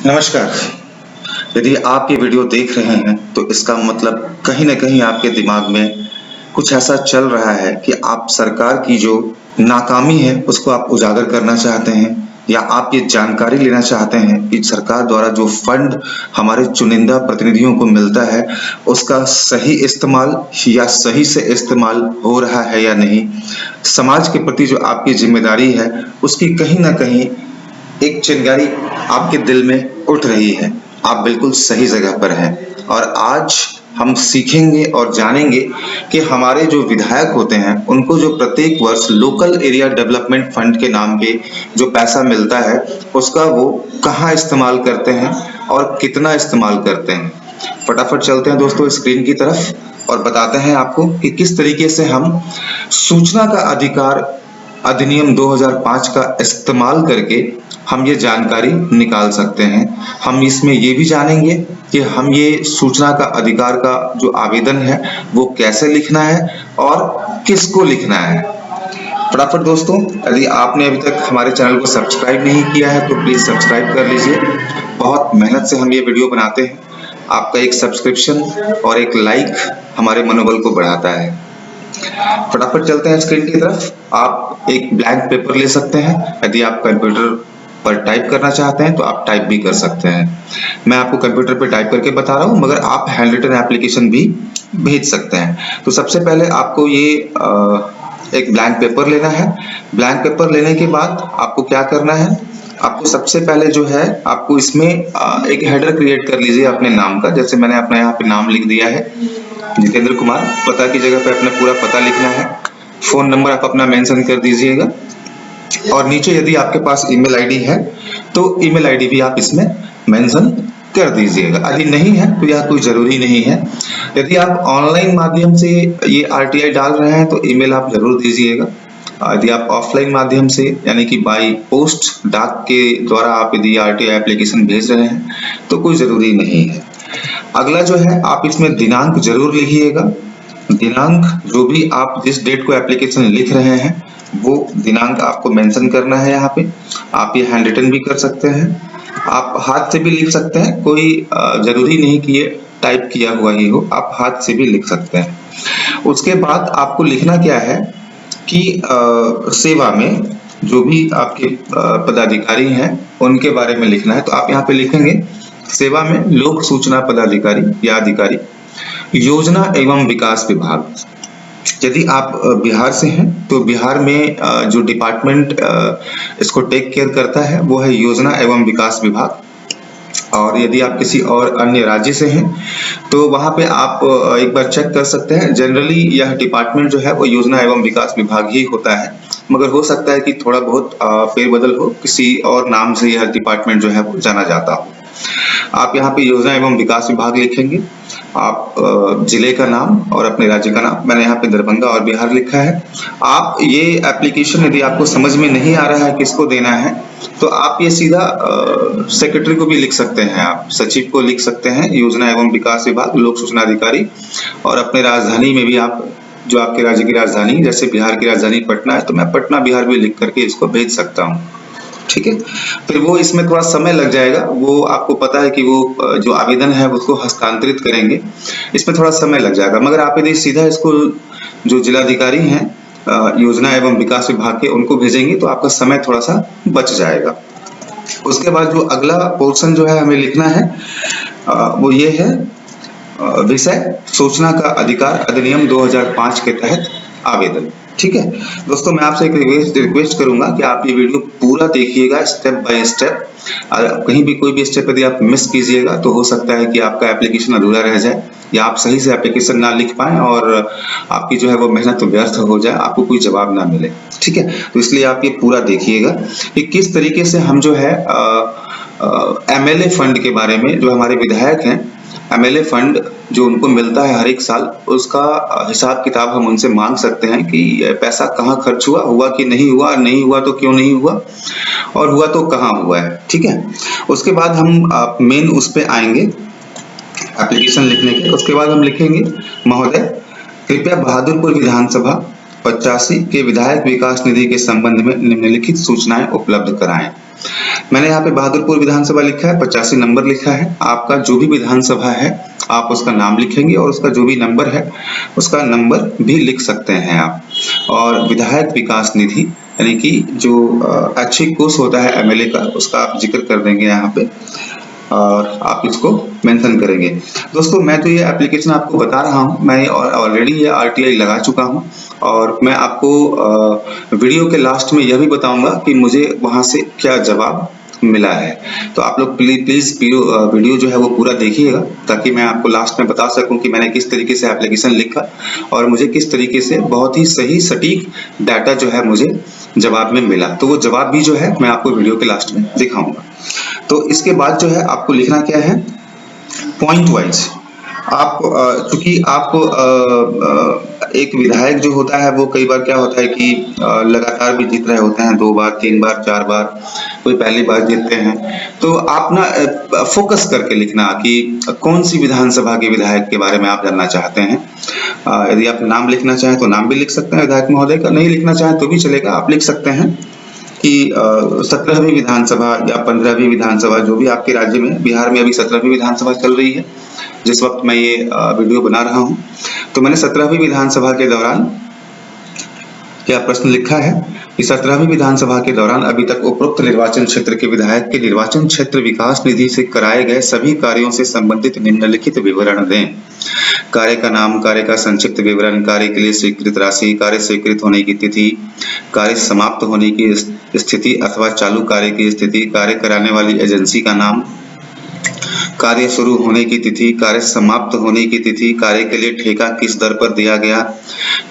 नमस्कार। यदि आप ये वीडियो देख रहे हैं तो इसका मतलब कहीं न कहीं आपके दिमाग में कुछ ऐसा चल रहा है कि आप सरकार की जो नाकामी है उसको आप उजागर करना चाहते हैं, या आप ये जानकारी लेना चाहते हैं कि सरकार द्वारा जो फंड हमारे चुनिंदा प्रतिनिधियों को मिलता है उसका सही इस्तेमाल या सही से इस्तेमाल हो रहा है या नहीं। समाज के प्रति जो आपकी ज़िम्मेदारी है उसकी कहीं न कहीं एक चिंगारी आपके दिल में उठ रही है। आप बिल्कुल सही जगह पर हैं और आज हम सीखेंगे और जानेंगे कि हमारे जो विधायक होते हैं उनको जो प्रत्येक वर्ष लोकल एरिया डेवलपमेंट फंड के नाम पे जो पैसा मिलता है उसका वो कहाँ इस्तेमाल करते हैं और कितना इस्तेमाल करते हैं। फटाफट चलते हैं दोस्तों स्क्रीन की तरफ और बताते हैं आपको कि किस तरीके से हम सूचना का अधिकार अधिनियम 2005 का इस्तेमाल करके हम ये जानकारी निकाल सकते हैं। हम इसमें ये भी जानेंगे कि हम ये सूचना का अधिकार का जो आवेदन है वो कैसे लिखना है और किसको लिखना है। फटाफट दोस्तों, यदि आपने अभी तक हमारे चैनल को सब्सक्राइब नहीं किया है तो प्लीज सब्सक्राइब कर लीजिए। बहुत मेहनत से हम ये वीडियो बनाते हैं। आपका एक सब्सक्रिप्शन और एक लाइक हमारे मनोबल को बढ़ाता है। फटाफट चलते हैं स्क्रीन की तरफ। आप एक ब्लैंक पेपर ले सकते हैं। यदि आप कंप्यूटर पर टाइप करना चाहते हैं तो आप टाइप भी कर सकते हैं। मैं आपको कंप्यूटर पर टाइप करके बता रहा हूं, मगर आप हैंड रिटन एप्लीकेशन भी भेज सकते हैं। तो सबसे पहले आपको ये एक ब्लैंक पेपर लेना है। ब्लैंक पेपर लेने के बाद आपको क्या करना है, आपको सबसे पहले जो है आपको इसमें एक हेडर क्रिएट कर लीजिए अपने नाम का। जैसे मैंने अपना यहाँ पे नाम लिख दिया है जितेंद्र कुमार। पता की जगह पे अपना पूरा पता लिखना है। फोन नंबर आप अपना मेंशन कर दीजिएगा और नीचे यदि आपके पास ईमेल आईडी है तो ईमेल आईडी भी आप इसमें मेंशन कर दीजिएगा। यदि नहीं है तो यह कोई जरूरी नहीं है। यदि आप ऑनलाइन माध्यम से ये आरटीआई डाल रहे हैं तो ईमेल आप जरूर दीजिएगा। यदि आप ऑफलाइन माध्यम से यानी कि बाई पोस्ट डाक के द्वारा आप यदि आरटीआई एप्लीकेशन भेज रहे हैं तो कोई जरूरी नहीं है। अगला जो है आप इसमें दिनांक जरूर लिखिएगा। दिनांक जो भी आप जिस डेट को एप्लीकेशन लिख रहे हैं वो दिनांक आपको मेंशन करना है यहाँ पे। आप ये हैंड रिटन भी कर सकते हैं, आप हाथ से भी लिख सकते हैं। कोई जरूरी नहीं कि ये टाइप किया हुआ ही हो, आप हाथ से भी लिख सकते हैं। उसके बाद आपको लिखना क्या है कि सेवा में जो भी आपके पदाधिकारी हैं उनके बारे में लिखना है। तो आप यहाँ पे लिखेंगे सेवा में लोक सूचना पदाधिकारी या अधिकारी, योजना एवं विकास विभाग। यदि आप बिहार से हैं तो बिहार में जो डिपार्टमेंट इसको टेक केयर करता है वो है योजना एवं विकास विभाग। और यदि आप किसी और अन्य राज्य से हैं तो वहां पे आप एक बार चेक कर सकते हैं। जनरली यह डिपार्टमेंट जो है वो योजना एवं विकास विभाग ही होता है, मगर हो सकता है कि थोड़ा बहुत फेरबदल हो, किसी और नाम से यह डिपार्टमेंट जो है वो जाना जाता हो। आप यहाँ पे योजना एवं विकास विभाग लिखेंगे, आप जिले का नाम और अपने राज्य का नाम। मैंने यहाँ पे दरभंगा और बिहार लिखा है। आप ये एप्लीकेशन यदि आपको समझ में नहीं आ रहा है किसको देना है तो आप ये सीधा सेक्रेटरी को भी लिख सकते हैं, आप सचिव को लिख सकते हैं, योजना एवं विकास विभाग लोक सूचना अधिकारी। और अपने राजधानी में भी आप जो आपके राज्य की राजधानी, जैसे बिहार की राजधानी पटना है तो मैं पटना बिहार भी लिख करके इसको भेज सकता हूँ। ठीक है, फिर वो इसमें थोड़ा समय लग जाएगा। वो आपको पता है कि वो जो आवेदन है उसको हस्तांतरित करेंगे, इसमें थोड़ा समय लग जाएगा। मगर आप यदि सीधा इसको जो जिलाधिकारी हैं योजना एवं विकास विभाग के उनको भेजेंगे तो आपका समय थोड़ा सा बच जाएगा। उसके बाद जो अगला पोर्शन जो है हमें लिखना है वो ये है विषय सूचना का अधिकार अधिनियम 2005 के तहत आवेदन। ठीक है दोस्तों, मैं आपसे एक रिक्वेस्ट करूंगा कि आप ये वीडियो पूरा देखिएगा स्टेप बाय स्टेप। कहीं भी कोई भी स्टेप यदि आप मिस कीजिएगा तो हो सकता है कि आपका एप्लीकेशन अधूरा रह जाए या आप सही से एप्लीकेशन ना लिख पाएं और आपकी जो है वो मेहनत व्यर्थ हो जाए, आपको कोई जवाब ना मिले। ठीक है, तो इसलिए आप ये पूरा देखिएगा कि किस तरीके से हम जो है एमएलए फंड के बारे में, जो हमारे विधायक हैं एमएलए फंड जो उनको मिलता है हर एक साल, उसका हिसाब किताब हम उनसे मांग सकते हैं कि पैसा कहाँ खर्च हुआ, हुआ कि नहीं हुआ, नहीं हुआ तो क्यों नहीं हुआ, और हुआ तो कहाँ हुआ है। ठीक है, उसके बाद हम मेन उस पे आएंगे एप्लीकेशन लिखने के। उसके बाद हम लिखेंगे महोदय कृपया बहादुरपुर विधानसभा 85 के विधायक विकास निधि के संबंध में निम्नलिखित सूचनाएं उपलब्ध कराएं। मैंने यहाँ पे बहादुरपुर विधानसभा लिखा है, 85 नंबर लिखा है। आपका जो भी विधानसभा है आप उसका नाम लिखेंगे और उसका जो भी नंबर है उसका नंबर भी लिख सकते हैं आप। और विधायक विकास निधि यानी कि जो ऐच्छिक कोष होता है एमएलए का, उसका आप जिक्र कर देंगे यहाँ पे और आप इसको मेंशन करेंगे। दोस्तों मैं तो ये एप्लीकेशन आपको बता रहा हूँ, मैं ऑलरेडी ये आरटीआई लगा चुका हूँ और मैं आपको वीडियो के लास्ट में यह भी बताऊंगा कि मुझे वहां से क्या जवाब मिला है। तो आप लोग प्लीज वीडियो जो है वो पूरा देखिएगा ताकि मैं आपको लास्ट में बता सकूं कि मैंने किस तरीके से एप्लीकेशन लिखा और मुझे किस तरीके से बहुत ही सही सटीक डाटा जो है मुझे जवाब में मिला। तो वो जवाब भी जो है मैं आपको वीडियो के लास्ट में दिखाऊंगा। तो इसके बाद जो है आपको लिखना क्या है, पॉइंट वाइज आप चूंकि आप एक विधायक जो होता है वो कई बार क्या होता है कि लगातार भी जीत रहे होते हैं, 2 बार 3 बार 4 बार, कोई पहली बार जीतते हैं। तो आप ना फोकस करके लिखना कि कौन सी विधानसभा के विधायक के बारे में आप जानना चाहते हैं। यदि आप नाम लिखना चाहें तो नाम भी लिख सकते हैं विधायक महोदय का, नहीं लिखना चाहें तो भी चलेगा। आप लिख सकते हैं कि 17वीं विधानसभा या 15वीं विधानसभा, जो भी आपके राज्य में, बिहार में अभी 17वीं विधानसभा चल रही है जिस वक्त मैं ये वीडियो बना रहा हूं। तो मैंने 17वीं विधानसभा के दौरान क्या प्रश्न लिखा है कि 17वीं विधानसभा के दौरान अभी तक उपरोक्त निर्वाचन क्षेत्र के विधायक के निर्वाचन क्षेत्र विकास निधि से कराए गए सभी कार्यों से संबंधित निम्नलिखित विवरण दें। कार्य का नाम, कार्य का संक्षिप्त विवरण, कार्य के लिए स्वीकृत राशि, कार्य स्वीकृत होने की तिथि, कार्य समाप्त होने की स्थिति अथवा चालू कार्य की स्थिति, कार्य कराने वाली एजेंसी का नाम, कार्य शुरू होने की तिथि, कार्य समाप्त होने की तिथि, कार्य के लिए ठेका किस दर पर दिया गया,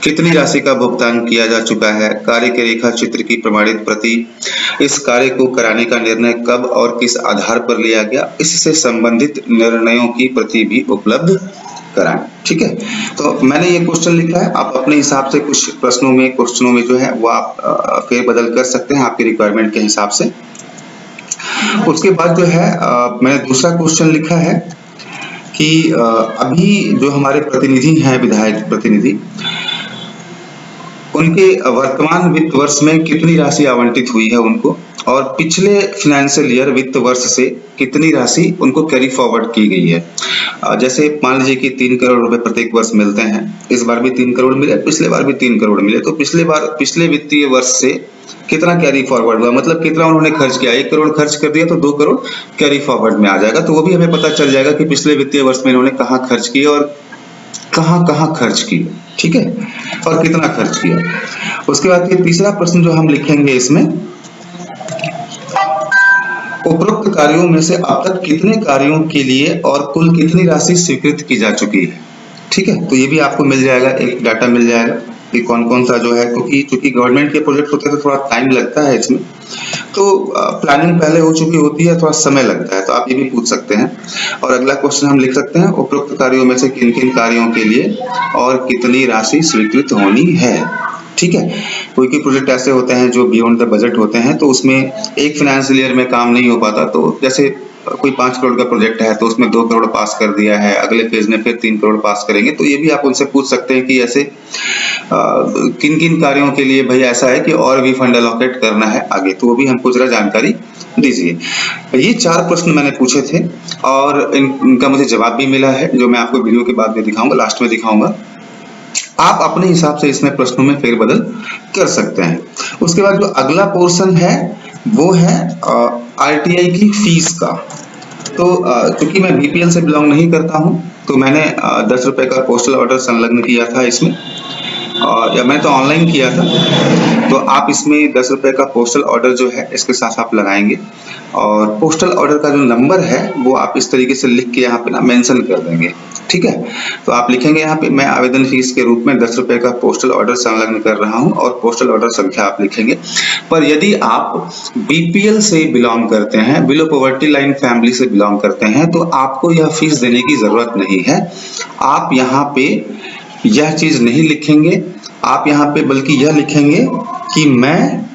कितनी राशि का भुगतान किया जा चुका है, कार्य के रेखा चित्र की प्रमाणित प्रति, इस कार्य को कराने का निर्णय कब और किस आधार पर लिया गया, इससे संबंधित निर्णयों की प्रति भी उपलब्ध कराएं। ठीक है, तो मैंने ये क्वेश्चन लिखा है। आप अपने हिसाब से कुछ क्वेश्चनों में जो है वो आप फेरबदल कर सकते हैं आपकी रिक्वायरमेंट के हिसाब से। उसके बाद जो है मैंने दूसरा क्वेश्चन लिखा है कि अभी जो हमारे प्रतिनिधि हैं, विधायक प्रतिनिधि, उनके वर्तमान वित्त वर्ष में कितनी राशि आवंटित हुई है उनको, और पिछले फाइनेंशियल ईयर वित्त वर्ष से कितनी राशि उनको कैरी फॉरवर्ड की गई है। जैसे मान लीजिए कि 3 करोड़ रुपए प्रत्येक वर्ष मिलते हैं, इस बार भी 3 करोड़ मिले, पिछले बार भी 3 करोड़ मिले, तो पिछले वित्तीय वर्ष से कितना कैरी फॉरवर्ड हुआ, मतलब कितना उन्होंने खर्च किया। 1 करोड़ खर्च कर दिया तो 2 करोड़ कैरी फॉरवर्ड में आ जाएगा। तो वो भी हमें पता चल जाएगा कि पिछले वित्तीय वर्ष में इन्होंने कहाँ खर्च किए और कहाँ खर्च किए, ठीक है, और कितना खर्च किया। उसके बाद ये तीसरा प्रश्न जो हम लिखेंगे इसमें, उपरोक्त कार्यों में से अब तक कितने कार्यों के लिए और कुल कितनी राशि स्वीकृत की जा चुकी है। ठीक है, तो ये भी आपको मिल जाएगा, एक डाटा मिल जाएगा कि कौन कौन सा जो है, क्योंकि गवर्नमेंट के प्रोजेक्ट होते हैं तो थोड़ा टाइम लगता है इसमें, तो प्लानिंग पहले हो चुकी होती है, थोड़ा समय लगता है, तो आप ये भी पूछ सकते हैं। और अगला क्वेश्चन हम लिख सकते हैं, उपरोक्त कार्यों में से किन किन कार्यों के लिए और कितनी राशि स्वीकृत होनी है। ठीक है, कोई प्रोजेक्ट ऐसे होते हैं जो बियॉन्ड द बजट होते हैं, तो उसमें एक फाइनेंशियल ईयर में काम नहीं हो पाता। तो जैसे कोई 5 करोड़ का प्रोजेक्ट है तो उसमें 2 करोड़ पास कर दिया है, अगले फेज में फिर 3 करोड़ पास करेंगे। तो ये भी आप उनसे पूछ सकते हैं कि ऐसे किन किन कार्यों के लिए भाई ऐसा है कि और भी फंड अलॉकेट करना है आगे, तो वो भी हमको जरा जानकारी दीजिए। ये 4 प्रश्न मैंने पूछे थे और इनका मुझे जवाब भी मिला है, जो मैं आपको वीडियो के बाद में दिखाऊंगा, लास्ट में दिखाऊंगा। आप अपने हिसाब से इसमें प्रश्नों में फेरबदल कर सकते हैं। उसके बाद जो अगला पोर्शन है वो है आरटीआई की फीस का। तो क्योंकि मैं बीपीएल से बिलोंग नहीं करता हूं, तो मैंने 10 रुपए का पोस्टल ऑर्डर संलग्न किया था इसमें, या मैं तो ऑनलाइन किया था। तो आप इसमें 10 रुपए का पोस्टल ऑर्डर जो है इसके साथ आप लगाएंगे, और पोस्टल ऑर्डर का जो नंबर है वो आप इस तरीके से लिख के यहाँ पे ना मेंशन कर देंगे। ठीक है, तो आप लिखेंगे यहाँ पे, मैं आवेदन फीस के रूप में 10 रुपए का पोस्टल ऑर्डर संलग्न कर रहा हूँ, और पोस्टल ऑर्डर संख्या आप लिखेंगे। पर यदि आप बीपीएल से बिलोंग करते हैं, बिलो पॉवर्टी लाइन फैमिली से बिलोंग करते हैं, तो आपको यह फीस देने की जरूरत नहीं है। आप यहाँ पे यह चीज नहीं लिखेंगे, आप यहाँ पे बल्कि यह लिखेंगे कि मैं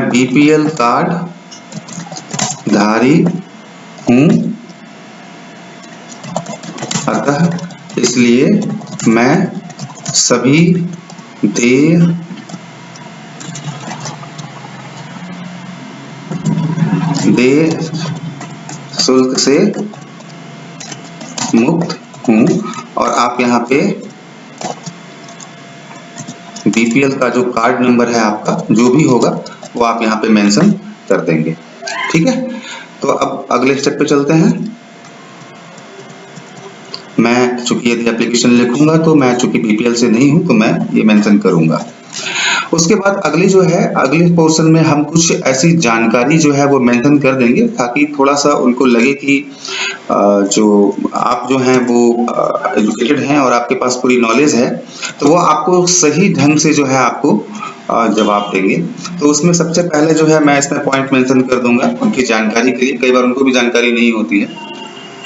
बीपीएल कार्ड धारी हूं, अतः इसलिए मैं सभी देय शुल्क से मुक्त हूं। और आप यहाँ पे बीपीएल का जो कार्ड नंबर है आपका जो भी होगा वो आप यहाँ पे मेंशन कर देंगे। ठीक है, तो अब अगले स्टेप पे चलते हैं। मैं चूंकि यदि एप्लीकेशन लिखूंगा तो मैं चूंकि बीपीएल से नहीं हूं तो मैं ये मेंशन करूंगा। उसके बाद अगली जो है अगले पोर्शन में हम कुछ ऐसी जानकारी जो है वो मेंशन कर देंगे ताकि थोड़ा सा उनको लगे कि जो आप जो हैं वो एजुकेटेड हैं और आपके पास पूरी नॉलेज है, तो वो आपको सही ढंग से जो है आपको जवाब देंगे। तो उसमें सबसे पहले जो है मैं इसमें पॉइंट मेंशन कर दूंगा उनकी जानकारी के लिए, कई बार उनको भी जानकारी नहीं होती है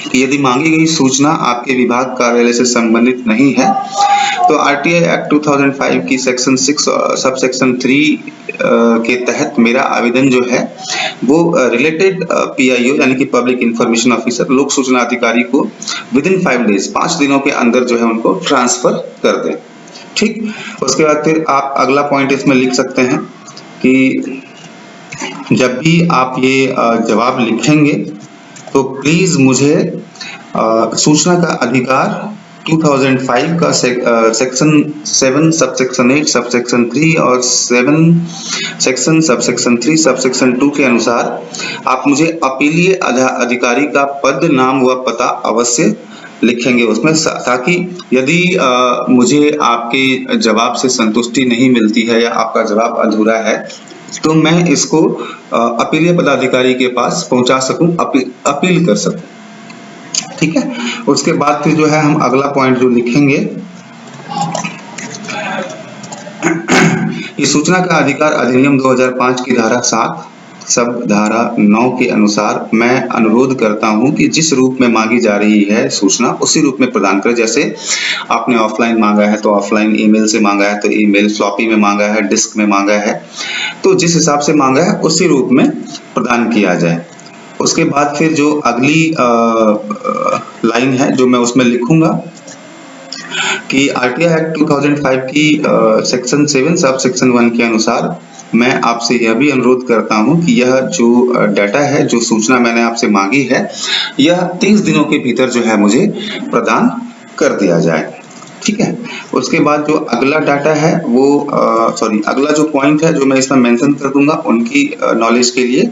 कि यदि मांगी गई सूचना आपके विभाग कार्यालय से संबंधित नहीं है तो आरटीआई एक्ट 2005 की सेक्शन 6 सब सेक्शन 3 के तहत मेरा आवेदन जो है वो रिलेटेड पीआईओ यानी कि पब्लिक इंफॉर्मेशन ऑफिसर लोक सूचना अधिकारी को विदिन 5 डेज 5 दिनों के अंदर जो है उनको ट्रांसफर कर दें। ठीक, उसके बाद फिर आप अगला पॉइंट इसमें लिख सकते हैं कि जब भी आप ये जवाब लिखेंगे तो प्लीज मुझे सूचना का अधिकार 2005 का सेक्शन 7 सबसेक्शन 8 सबसेक्शन 3 और 7 सेक्शन सबसेक्शन 3 सबसेक्शन 2 के अनुसार आप मुझे अपीलीय अधिकारी का पद नाम व पता अवश्य लिखेंगे उसमें, ताकि यदि मुझे आपके जवाब से संतुष्टि नहीं मिलती है या आपका जवाब अधूरा है तो मैं इसको अपीलीय पदाधिकारी के पास पहुंचा सकूं, अपील कर सकूं। ठीक है, उसके बाद फिर जो है हम अगला पॉइंट जो लिखेंगे ये सूचना का अधिकार अधिनियम 2005 की धारा 7 सब धारा 9 के अनुसार मैं अनुरोध करता हूं कि जिस रूप में मांगी जा रही है सूचना उसी रूप में प्रदान करें। जैसे आपने ऑफलाइन मांगा है तो ऑफलाइन, ईमेल से मांगा है तो ईमेल, फ्लॉपी में मांगा है, डिस्क में मांगा है, तो जिस हिसाब से मांगा है उसी रूप में प्रदान किया जाए। उसके बाद फिर जो अगली लाइन है जो मैं उसमें लिखूंगा कि आरटीआई एक्ट 2005 की सेक्शन 7 सब सेक्शन 1 के अनुसार मैं आपसे यह भी अनुरोध करता हूं कि यह जो डाटा है, जो सूचना मैंने आपसे मांगी है, यह 30 दिनों के भीतर जो है मुझे प्रदान कर दिया जाए। ठीक है, उसके बाद जो अगला डाटा है वो अगला जो पॉइंट है जो मैं इसमें मेंशन कर दूंगा उनकी नॉलेज के लिए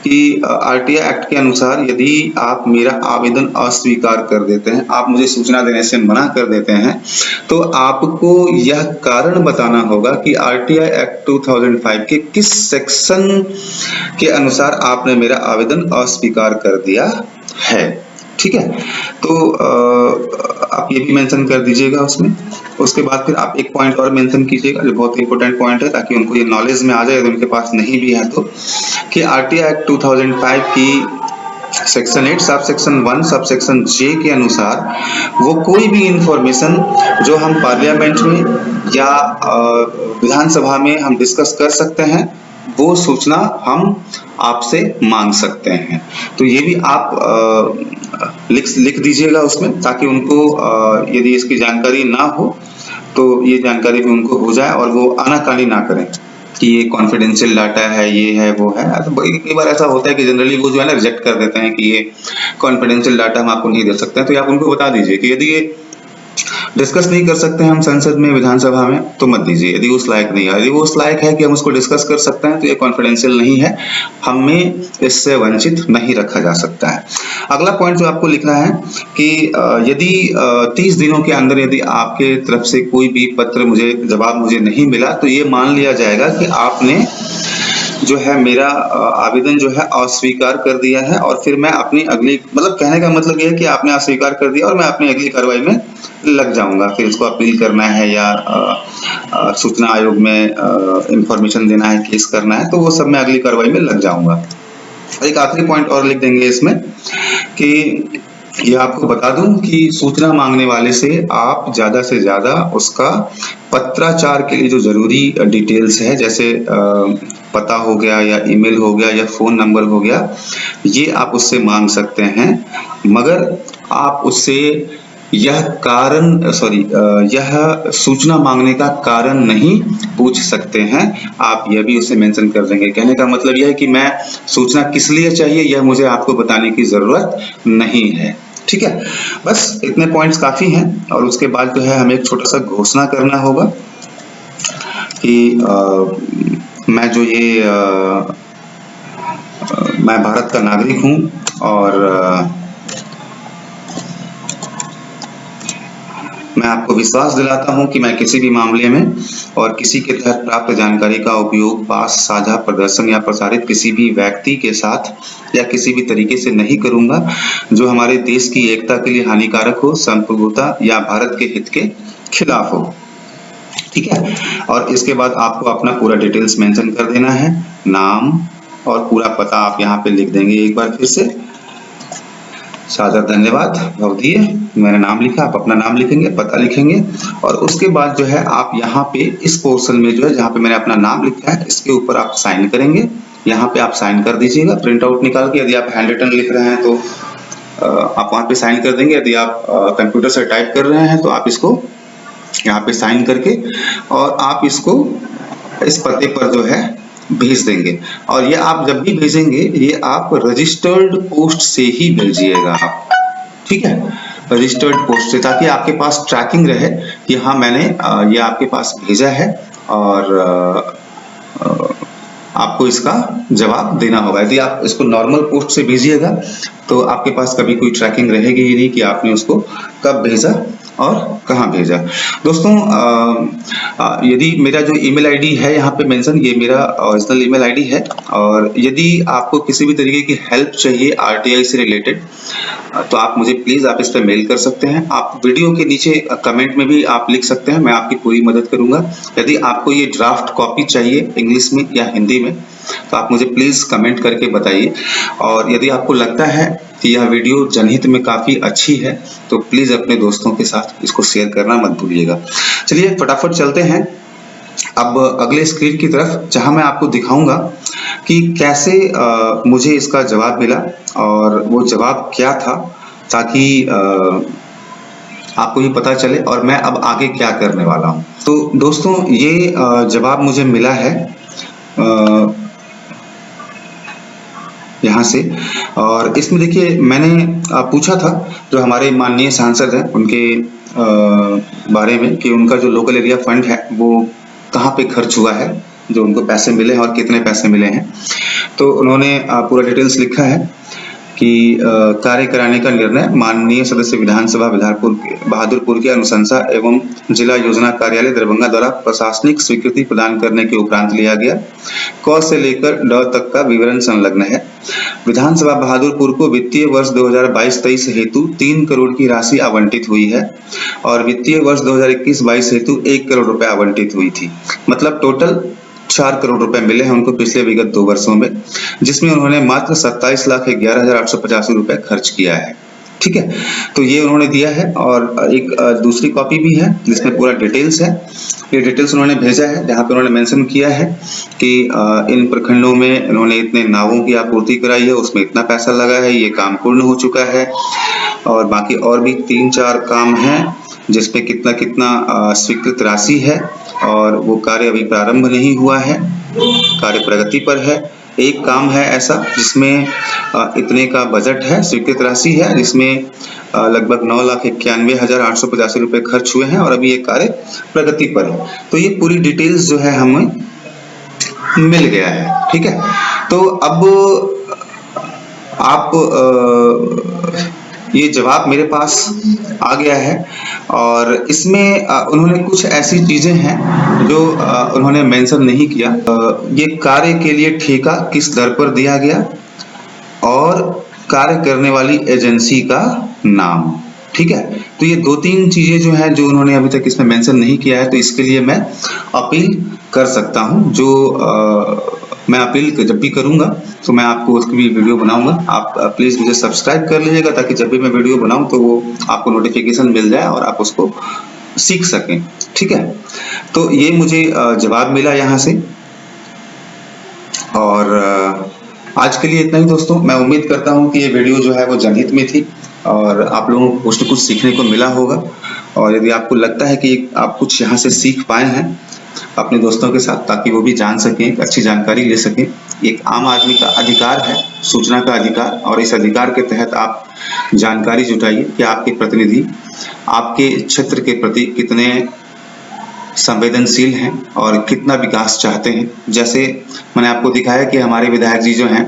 कि आरटीआई एक्ट के अनुसार यदि आप मेरा आवेदन अस्वीकार कर देते हैं, आप मुझे सूचना देने से मना कर देते हैं, तो आपको यह कारण बताना होगा कि आरटीआई एक्ट 2005 के किस सेक्शन के अनुसार आपने मेरा आवेदन अस्वीकार कर दिया है। ठीक है, तो आप ये भी मेंशन कर दीजिएगा उसमें। उसके बाद फिर आप एक पॉइंट और मेंशन कीजिएगा जो बहुत इंपॉर्टेंट पॉइंट है ताकि उनको ये नॉलेज में आ जाए यदि उनके पास नहीं भी है तो, कि आरटीआई एक्ट 2005 की section 8 sub section 1 sub section जे के अनुसार वो कोई भी इंफॉर्मेशन जो हम पार्लियामेंट में या विधानसभा में हम डिस्कस कर सकते हैं वो सूचना हम आपसे मांग सकते हैं। तो ये भी आप लिख दीजिएगा उसमें ताकि उनको यदि इसकी जानकारी ना हो तो ये जानकारी भी उनको हो जाए और वो आनाकानी ना करें कि ये कॉन्फिडेंशियल डाटा है, ये है, वो है। तो कई बार ऐसा होता है कि जनरली वो जो है ना रिजेक्ट कर देते हैं कि ये कॉन्फिडेंशियल डाटा हम आपको नहीं दे सकते हैं। तो आप उनको बता दीजिए कि यदि ये डिस्कस नहीं कर सकते हैं हम संसद में, विधानसभा में, तो मत दीजिए। यदि उस लायक नहीं है, यदि वो उस लायक है कि हम उसको डिस्कस कर सकते हैं तो ये कॉन्फिडेंशियल नहीं है, हमें इससे वंचित नहीं रखा जा सकता है। अगला पॉइंट जो आपको लिखना है कि यदि 30 दिनों के अंदर यदि आपके तरफ से कोई भी जवाब मुझे नहीं मिला तो ये मान लिया जाएगा कि आपने जो है मेरा आवेदन जो है अस्वीकार कर दिया है और फिर मैं अपनी अगली, मतलब कहने का मतलब ये है कि आपने अस्वीकार कर दिया और मैं अपनी अगली कार्रवाई में लग जाऊंगा। फिर इसको अपील करना है या सूचना आयोग में इंफॉर्मेशन देना है, केस करना है, तो वो सब मैं अगली कार्रवाई में लग जाऊंगा। एक आखिरी पॉइंट और लिख देंगे इसमें कि ये आपको बता दूं कि सूचना मांगने वाले से आप ज्यादा से ज्यादा उसका पत्राचार के लिए जो जरूरी डिटेल्स है, जैसे पता हो गया या ईमेल हो गया या फोन नंबर हो गया, ये आप उससे मांग सकते हैं, मगर आप उससे यह सूचना मांगने का कारण नहीं पूछ सकते हैं। आप यह भी उसे मेंशन कर देंगे। कहने का मतलब यह है कि मैं सूचना किस लिए चाहिए यह मुझे आपको बताने की जरूरत नहीं है। ठीक है, बस इतने पॉइंट्स काफी हैं। और उसके बाद जो है हमें एक छोटा सा घोषणा करना होगा कि मैं भारत का नागरिक हूं और मैं आपको विश्वास दिलाता हूं कि मैं किसी भी मामले में और किसी के तहत प्राप्त जानकारी का उपयोग, पास, साझा, प्रदर्शन या प्रसारित किसी भी व्यक्ति के साथ या किसी भी तरीके से नहीं करूंगा जो हमारे देश की एकता के लिए हानिकारक हो, संप्रभुता या भारत के हित के खिलाफ हो। ठीक है, और इसके बाद आपको अपना पूरा डिटेल्स मेंशन कर देना है, नाम और पूरा पता आप यहाँ पे लिख देंगे। एक बार फिर से सादर धन्यवाद भवदीय, मैंने नाम लिखा, आप अपना नाम लिखेंगे, पता लिखेंगे और उसके बाद जो है आप यहाँ पे इस पोर्शन में जो है जहाँ पे मैंने अपना नाम लिखा है इसके ऊपर आप साइन करेंगे। यहाँ पे आप साइन कर दीजिएगा प्रिंट आउट निकाल के। यदि आप हैंड रिटन लिख रहे हैं तो आप वहाँ पे साइन कर देंगे। यदि आप कंप्यूटर से टाइप कर रहे हैं तो आप इसको यहाँ पे साइन करके और आप इसको इस पते पर जो है भेज देंगे। और ये आप जब भी भेजेंगे ये आप रजिस्टर्ड पोस्ट से ही भेजिएगा आप। ठीक है, रजिस्टर्ड पोस्ट से, ताकि आपके पास ट्रैकिंग रहे कि हाँ मैंने ये आपके पास भेजा है और आपको इसका जवाब देना होगा। यदि आप इसको नॉर्मल पोस्ट से भेजिएगा तो आपके पास कभी कोई ट्रैकिंग रहेगी ही नहीं कि आपने उसको कब भेजा और कहाँ भेजा। दोस्तों यदि मेरा जो ईमेल आईडी है यहाँ पे मेंशन, ये मेरा ओरिजिनल ईमेल आईडी है। और यदि आपको किसी भी तरीके की हेल्प चाहिए आरटीआई से रिलेटेड तो आप मुझे प्लीज आप इस पर मेल कर सकते हैं। आप वीडियो के नीचे कमेंट में भी आप लिख सकते हैं, मैं आपकी पूरी मदद करूंगा। यदि आपको ये ड्राफ्ट कॉपी चाहिए इंग्लिश में या हिंदी में तो आप मुझे प्लीज कमेंट करके बताइए। और यदि आपको लगता है कि यह वीडियो जनहित में काफी अच्छी है तो प्लीज अपने दोस्तों के साथ इसको शेयर करना मत भूलिएगा। चलिए फटाफट चलते हैं अब अगले स्क्रीन की तरफ, जहां मैं आपको दिखाऊंगा कि कैसे मुझे इसका जवाब मिला और वो जवाब क्या था, ताकि आपको ये पता चले और मैं अब आगे क्या करने वाला हूं। तो दोस्तों ये जवाब मुझे मिला है यहाँ से, और इसमें देखिए मैंने पूछा था जो हमारे माननीय सांसद हैं उनके बारे में कि उनका जो लोकल एरिया फंड है वो कहाँ पे खर्च हुआ है, जो उनको पैसे मिले हैं और कितने पैसे मिले हैं। तो उन्होंने पूरा डिटेल्स लिखा है कि कार्य कराने का निर्णय माननीय सदस्य विधानसभा बहादुरपुर के अनुशंसा एवं जिला योजना कार्यालय दरभंगा द्वारा प्रशासनिक स्वीकृति प्रदान करने के उपरांत लिया गया। क से लेकर ड तक का विवरण संलग्न है। विधानसभा बहादुरपुर को वित्तीय वर्ष 2022-23 हेतु 3 करोड़ की राशि आवंटित हुई है और वित्तीय वर्ष 2021-22 हेतु 1 करोड़ रुपए आवंटित हुई थी। मतलब टोटल 4 करोड़ रुपए मिले हैं उनको पिछले विगत 2 वर्षों में, जिसमें उन्होंने मात्र 27,11,885 रुपए खर्च किया है। ठीक है, तो ये उन्होंने दिया है। और एक दूसरी कॉपी भी है जिसमें पूरा डिटेल्स है। ये डिटेल्स उन्होंने भेजा है जहाँ पे उन्होंने मेंशन किया है कि इन प्रखंडों में उन्होंने इतने नावों की आपूर्ति कराई है, उसमें इतना पैसा लगा है, ये काम पूर्ण हो चुका है और बाकी और भी 3-4 काम हैं जिसमें कितना कितना स्वीकृत राशि है और वो कार्य अभी प्रारंभ नहीं हुआ है, कार्य प्रगति पर है। एक काम है ऐसा जिसमें इतने का बजट है, स्वीकृत राशि है, जिसमें लगभग 9,91,885 रुपए खर्च हुए हैं और अभी ये कार्य प्रगति पर है। तो ये पूरी डिटेल्स जो है हमें मिल गया है। ठीक है, तो अब आप ये जवाब मेरे पास आ गया है और इसमें उन्होंने कुछ ऐसी चीजें हैं जो उन्होंने मेंशन नहीं किया। ये कार्य के लिए ठेका किस दर पर दिया गया और कार्य करने वाली एजेंसी का नाम। ठीक है, तो ये 2-3 चीजें जो हैं जो उन्होंने अभी तक इसमें मेंशन नहीं किया है, तो इसके लिए मैं अपील कर सकता हूं। जो मैं अपील जब भी करूंगा तो मैं आपको उसकी भी वीडियो बनाऊंगा। आप प्लीज मुझे सब्सक्राइब कर लीजिएगा ताकि जब भी मैं वीडियो बनाऊं तो वो आपको नोटिफिकेशन मिल जाए और आप उसको सीख सकें। ठीक है, तो ये मुझे जवाब मिला यहाँ से और आज के लिए इतना ही दोस्तों। मैं उम्मीद करता हूँ कि ये वीडियो जो है वो जनहित में थी और आप लोगों को कुछ न कुछ सीखने को मिला होगा। और यदि आपको लगता है कि आप कुछ यहाँ से सीख पाए हैं अपने दोस्तों के साथ, ताकि वो भी जान सकें, अच्छी जानकारी ले सकें। एक आम आदमी का अधिकार है सूचना का अधिकार, और इस अधिकार के तहत आप जानकारी जुटाइए कि आपके प्रतिनिधि आपके क्षेत्र के प्रति कितने संवेदनशील हैं और कितना विकास चाहते हैं। जैसे मैंने आपको दिखाया कि हमारे विधायक जी जो हैं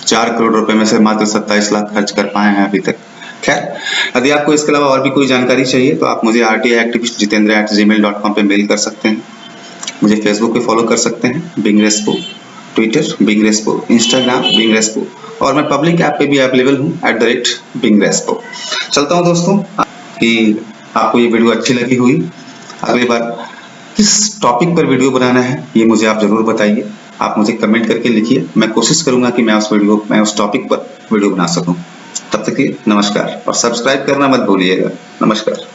4 करोड़ रुपए में से मात्र 27 लाख खर्च कर पाए हैं अभी तक। खैर, यदि आपको इसके अलावा और भी कोई जानकारी चाहिए तो आप मुझे rtiactivist.jitendra@gmail.com पे मेल कर सकते हैं। मुझे फेसबुक पे फॉलो कर सकते हैं, Bing Respo, Twitter Bing Respo, Instagram Bing Respo, और मैं पब्लिक ऐप पे भी अवेलेबल हूँ @बिंग रेस्पो। चलता हूँ दोस्तों, कि आपको ये वीडियो अच्छी लगी हुई। अगली बार किस टॉपिक पर वीडियो बनाना है ये मुझे आप जरूर बताइए। आप मुझे कमेंट करके लिखिए, मैं कोशिश करूंगा कि मैं उस टॉपिक पर वीडियो बना सकूं। तब तक के लिए नमस्कार, और सब्सक्राइब करना मत भूलिएगा। नमस्कार।